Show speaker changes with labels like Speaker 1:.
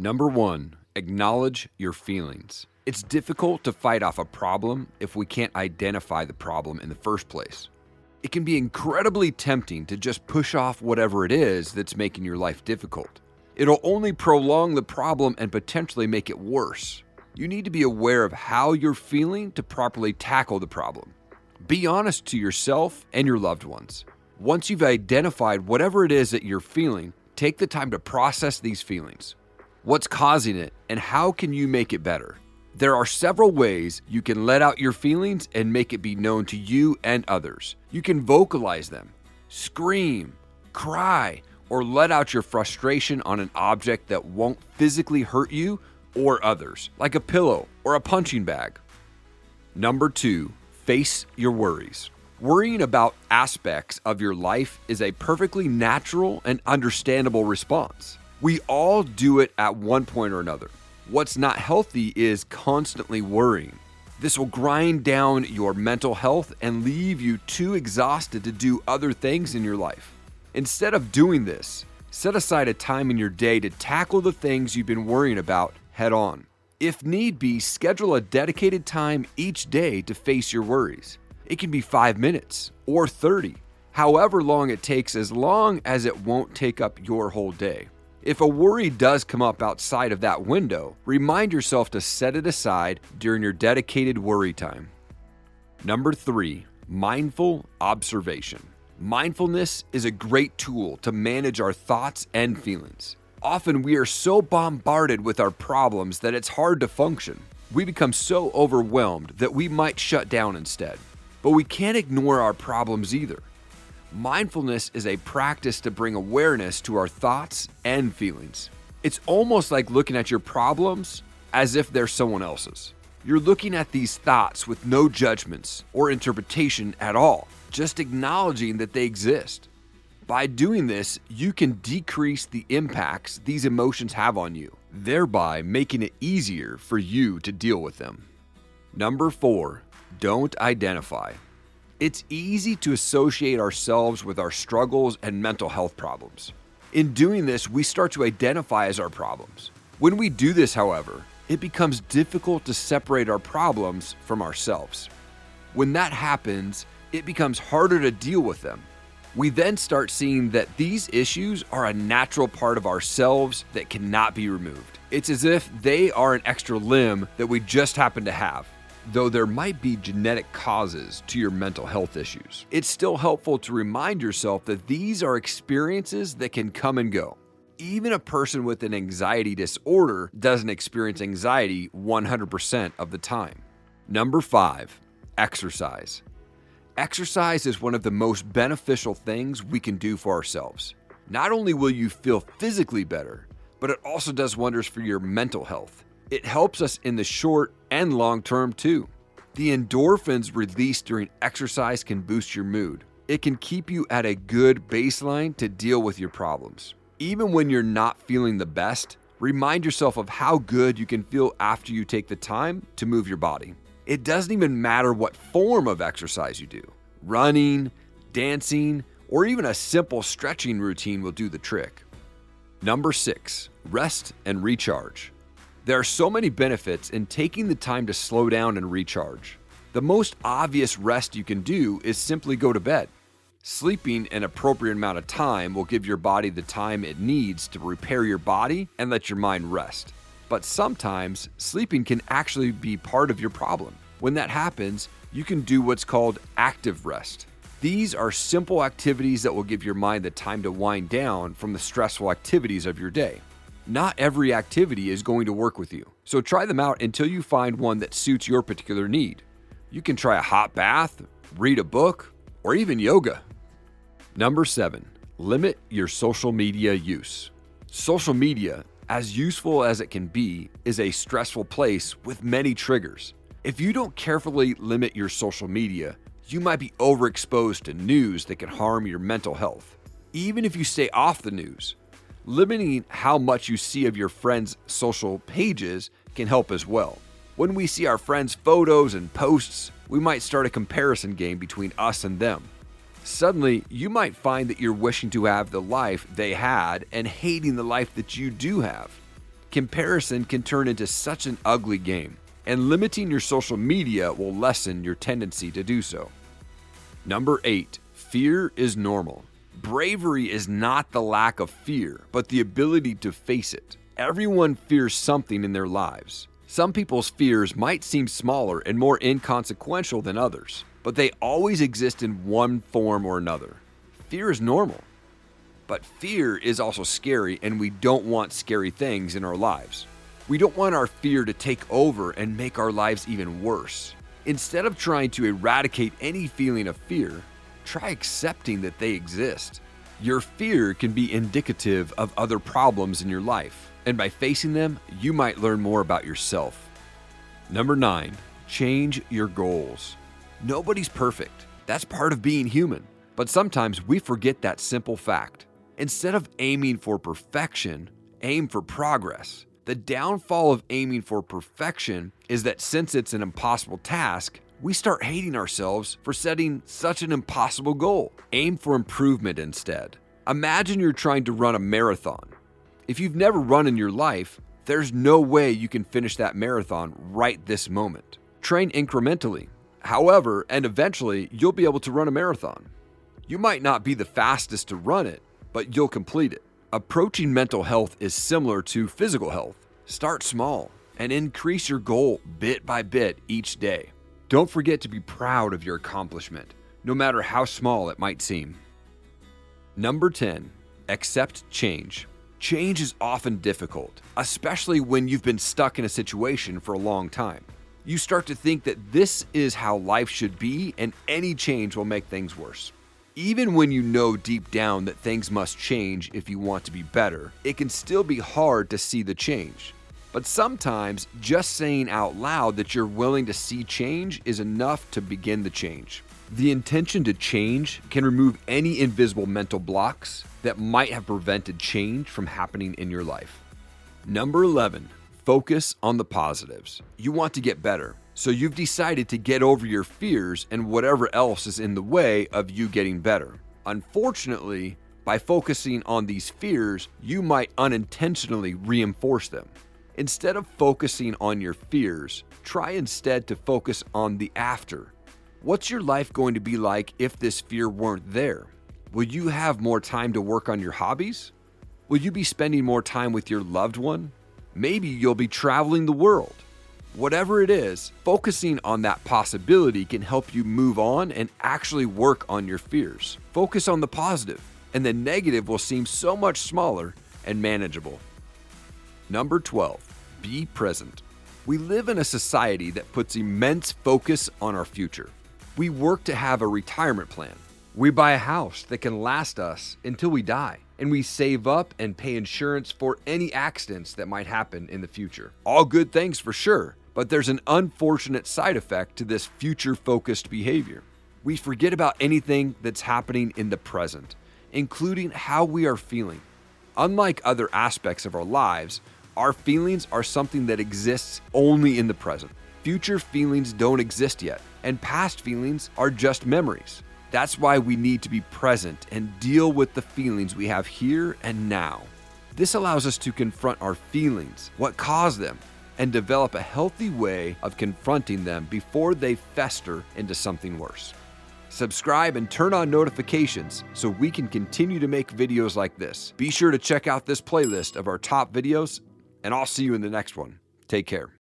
Speaker 1: Number 1, acknowledge your feelings. It's difficult to fight off a problem if we can't identify the problem in the first place. It can be incredibly tempting to just push off whatever it is that's making your life difficult. It'll only prolong the problem and potentially make it worse. You need to be aware of how you're feeling to properly tackle the problem. Be honest to yourself and your loved ones. Once you've identified whatever it is that you're feeling, take the time to process these feelings. What's causing it, and how can you make it better? There are several ways you can let out your feelings and make it be known to you and others. You can vocalize them, scream, cry, or let out your frustration on an object that won't physically hurt you or others, like a pillow or a punching bag. Number 2, face your worries. Worrying about aspects of your life is a perfectly natural and understandable response. We all do it at one point or another. What's not healthy is constantly worrying. This will grind down your mental health and leave you too exhausted to do other things in your life. Instead of doing this, set aside a time in your day to tackle the things you've been worrying about head on. If need be, schedule a dedicated time each day to face your worries. It can be 5 minutes or 30, however long it takes, as long as it won't take up your whole day. If a worry does come up outside of that window, remind yourself to set it aside during your dedicated worry time. Number 3, mindful observation. Mindfulness is a great tool to manage our thoughts and feelings. Often we are so bombarded with our problems that it's hard to function. We become so overwhelmed that we might shut down instead. But we can't ignore our problems either. Mindfulness is a practice to bring awareness to our thoughts and feelings. It's almost like looking at your problems as if they're someone else's. You're looking at these thoughts with no judgments or interpretation at all, just acknowledging that they exist. By doing this, you can decrease the impacts these emotions have on you, thereby making it easier for you to deal with them. Number 4, don't identify. It's easy to associate ourselves with our struggles and mental health problems. In doing this, we start to identify as our problems. When we do this, however, it becomes difficult to separate our problems from ourselves. When that happens, it becomes harder to deal with them. We then start seeing that these issues are a natural part of ourselves that cannot be removed. It's as if they are an extra limb that we just happen to have. Though there might be genetic causes to your mental health issues, it's still helpful to remind yourself that these are experiences that can come and go. Even a person with an anxiety disorder doesn't experience anxiety 100% of the time. Number 5, exercise. Exercise is one of the most beneficial things we can do for ourselves. Not only will you feel physically better, but it also does wonders for your mental health. It helps us in the short and long term too. The endorphins released during exercise can boost your mood. It can keep you at a good baseline to deal with your problems. Even when you're not feeling the best, remind yourself of how good you can feel after you take the time to move your body. It doesn't even matter what form of exercise you do. Running, dancing, or even a simple stretching routine will do the trick. Number 6, rest and recharge. There are so many benefits in taking the time to slow down and recharge. The most obvious rest you can do is simply go to bed. Sleeping an appropriate amount of time will give your body the time it needs to repair your body and let your mind rest. But sometimes, sleeping can actually be part of your problem. When that happens, you can do what's called active rest. These are simple activities that will give your mind the time to wind down from the stressful activities of your day. Not every activity is going to work with you, so try them out until you find one that suits your particular need. You can try a hot bath, read a book, or even yoga. Number 7, limit your social media use. Social media, as useful as it can be, is a stressful place with many triggers. If you don't carefully limit your social media, you might be overexposed to news that can harm your mental health. Even if you stay off the news, limiting how much you see of your friends' social pages can help as well. When we see our friends' photos and posts, we might start a comparison game between us and them. Suddenly, you might find that you're wishing to have the life they had and hating the life that you do have. Comparison can turn into such an ugly game, and limiting your social media will lessen your tendency to do so. Number 8, fear is normal. Bravery is not the lack of fear, but the ability to face it. Everyone fears something in their lives. Some people's fears might seem smaller and more inconsequential than others, but they always exist in one form or another. Fear is normal. But fear is also scary, and we don't want scary things in our lives. We don't want our fear to take over and make our lives even worse. Instead of trying to eradicate any feeling of fear, try accepting that they exist. Your fear can be indicative of other problems in your life, and by facing them, you might learn more about yourself. Number 9, change your goals. Nobody's perfect. That's part of being human. But sometimes we forget that simple fact. Instead of aiming for perfection, aim for progress. The downfall of aiming for perfection is that since it's an impossible task, we start hating ourselves for setting such an impossible goal. Aim for improvement instead. Imagine you're trying to run a marathon. If you've never run in your life, there's no way you can finish that marathon right this moment. Train incrementally. However, and eventually, you'll be able to run a marathon. You might not be the fastest to run it, but you'll complete it. Approaching mental health is similar to physical health. Start small and increase your goal bit by bit each day. Don't forget to be proud of your accomplishment, no matter how small it might seem. Number 10, accept change. Change is often difficult, especially when you've been stuck in a situation for a long time. You start to think that this is how life should be, and any change will make things worse. Even when you know deep down that things must change if you want to be better, it can still be hard to see the change. But sometimes just saying out loud that you're willing to see change is enough to begin the change. The intention to change can remove any invisible mental blocks that might have prevented change from happening in your life. Number 11, focus on the positives. You want to get better, so you've decided to get over your fears and whatever else is in the way of you getting better. Unfortunately, by focusing on these fears, you might unintentionally reinforce them. Instead of focusing on your fears, try instead to focus on the after. What's your life going to be like if this fear weren't there? Will you have more time to work on your hobbies? Will you be spending more time with your loved one? Maybe you'll be traveling the world. Whatever it is, focusing on that possibility can help you move on and actually work on your fears. Focus on the positive, and the negative will seem so much smaller and manageable. Number 12, be present. We live in a society that puts immense focus on our future. We work to have a retirement plan. We buy a house that can last us until we die, and we save up and pay insurance for any accidents that might happen in the future. All good things for sure, but there's an unfortunate side effect to this future-focused behavior. We forget about anything that's happening in the present, including how we are feeling. Unlike other aspects of our lives, our feelings are something that exists only in the present. Future feelings don't exist yet, and past feelings are just memories. That's why we need to be present and deal with the feelings we have here and now. This allows us to confront our feelings, what caused them, and develop a healthy way of confronting them before they fester into something worse. Subscribe and turn on notifications so we can continue to make videos like this. Be sure to check out this playlist of our top videos, and I'll see you in the next one. Take care.